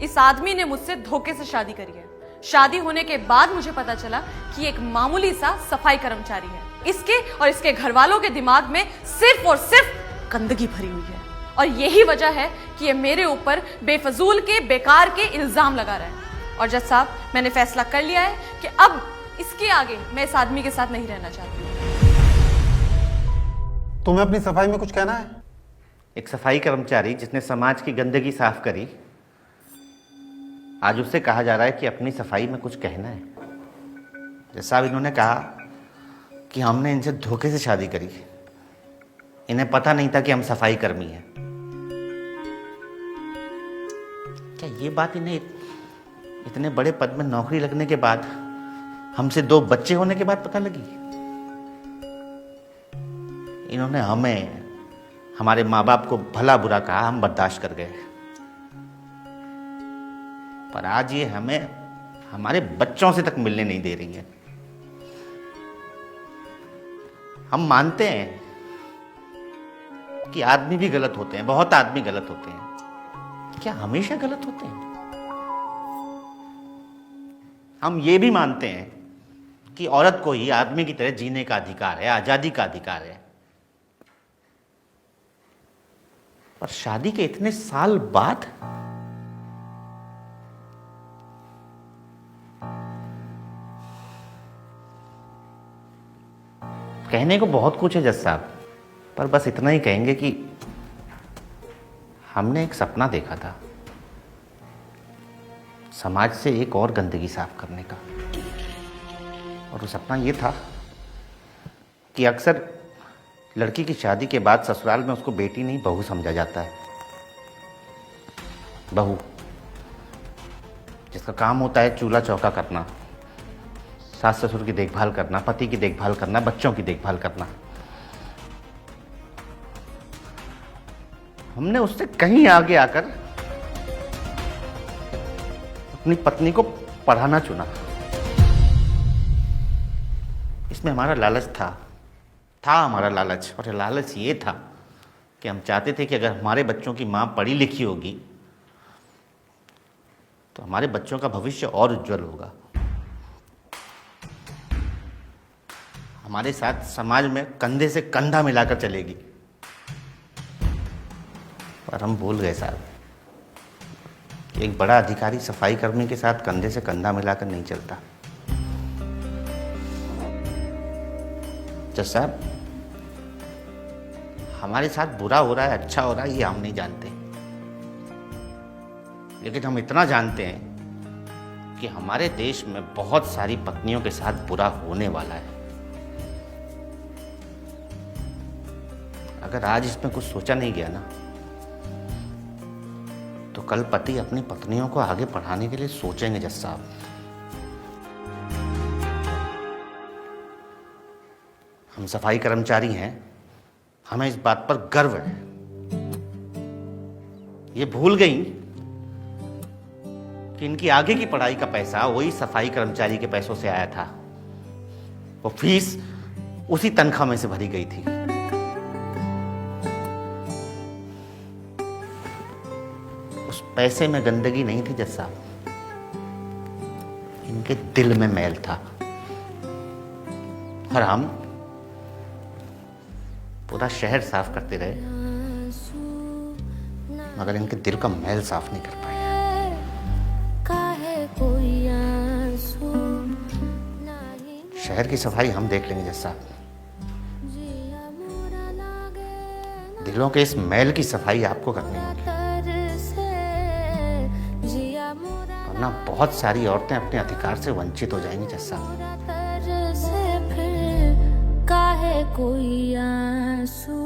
इस आदमी ने मुझसे धोखे से शादी करी है। शादी होने के बाद मुझे पता चला कि एक मामूली सा सफाई कर्मचारी है। इसके और इसके घर वालों के दिमाग में सिर्फ और सिर्फ गंदगी भरी हुई है, और यही वजह है कि ये मेरे ऊपर बेफजूल के बेकार के इल्जाम लगा रहा है। और जज साहब, मैंने फैसला कर लिया है कि अब इसके आगे मैं इस आदमी के साथ नहीं रहना चाहती। तुम्हें अपनी सफाई में कुछ कहना है? एक सफाई कर्मचारी जिसने समाज की गंदगी साफ करी, आज उससे कहा जा रहा है कि अपनी सफाई में कुछ कहना है। जैसा अब इन्होंने कहा कि हमने इनसे धोखे से शादी करी, इन्हें पता नहीं था कि हम सफाई कर्मी हैं। क्या ये बात इन्हें इतने बड़े पद में नौकरी लगने के बाद, हमसे 2 बच्चे होने के बाद पता लगी? इन्होंने हमें, हमारे माँ बाप को भला बुरा कहा, हम बर्दाश्त कर गए, पर आज ये हमें हमारे बच्चों से तक मिलने नहीं दे रही है। हम मानते हैं कि आदमी भी गलत होते हैं, बहुत आदमी गलत होते हैं। क्या हमेशा गलत होते हैं? हम ये भी मानते हैं कि औरत को ही आदमी की तरह जीने का अधिकार है, आजादी का अधिकार है। पर शादी के इतने साल बाद कहने को बहुत कुछ है जज साहब, पर बस इतना ही कहेंगे कि हमने एक सपना देखा था, समाज से एक और गंदगी साफ करने का। और वो सपना ये था कि अक्सर लड़की की शादी के बाद ससुराल में उसको बेटी नहीं बहू समझा जाता है। बहू जिसका काम होता है चूल्हा चौका करना, सास ससुर की देखभाल करना, पति की देखभाल करना, बच्चों की देखभाल करना। हमने उससे कहीं आगे आकर अपनी पत्नी को पढ़ाना चुना। इसमें हमारा लालच था हमारा लालच। और लालच ये था कि हम चाहते थे कि अगर हमारे बच्चों की माँ पढ़ी लिखी होगी तो हमारे बच्चों का भविष्य और उज्जवल होगा। हमारे साथ समाज में कंधे से कंधा मिलाकर चलेगी। पर हम भूल गए साहब, एक बड़ा अधिकारी सफाई कर्मी के साथ कंधे से कंधा मिलाकर नहीं चलता। जज साहब, हमारे साथ बुरा हो रहा है, अच्छा हो रहा है, ये हम नहीं जानते, लेकिन हम इतना जानते हैं कि हमारे देश में बहुत सारी पत्नियों के साथ बुरा होने वाला है। अगर आज इसमें कुछ सोचा नहीं गया ना, तो कल पति अपनी पत्नियों को आगे पढ़ाने के लिए सोचेंगे जज साहब। हम सफाई कर्मचारी हैं, हमें इस बात पर गर्व है। ये भूल गई कि इनकी आगे की पढ़ाई का पैसा वही सफाई कर्मचारी के पैसों से आया था। वो फीस उसी तनख्वाह में से भरी गई थी। उस पैसे में गंदगी नहीं थी जज साहब, इनके दिल में मैल था। और हम पूरा शहर साफ करते रहे, मगर इनके दिल का मैल साफ नहीं कर पाए। शहर की सफाई हम देख लेंगे जज साहब, दिलों के इस मैल की सफाई आपको करनी होगी, वरना बहुत सारी औरतें अपने अधिकार से वंचित हो जाएंगी जज साहब। काहे कोई आंसू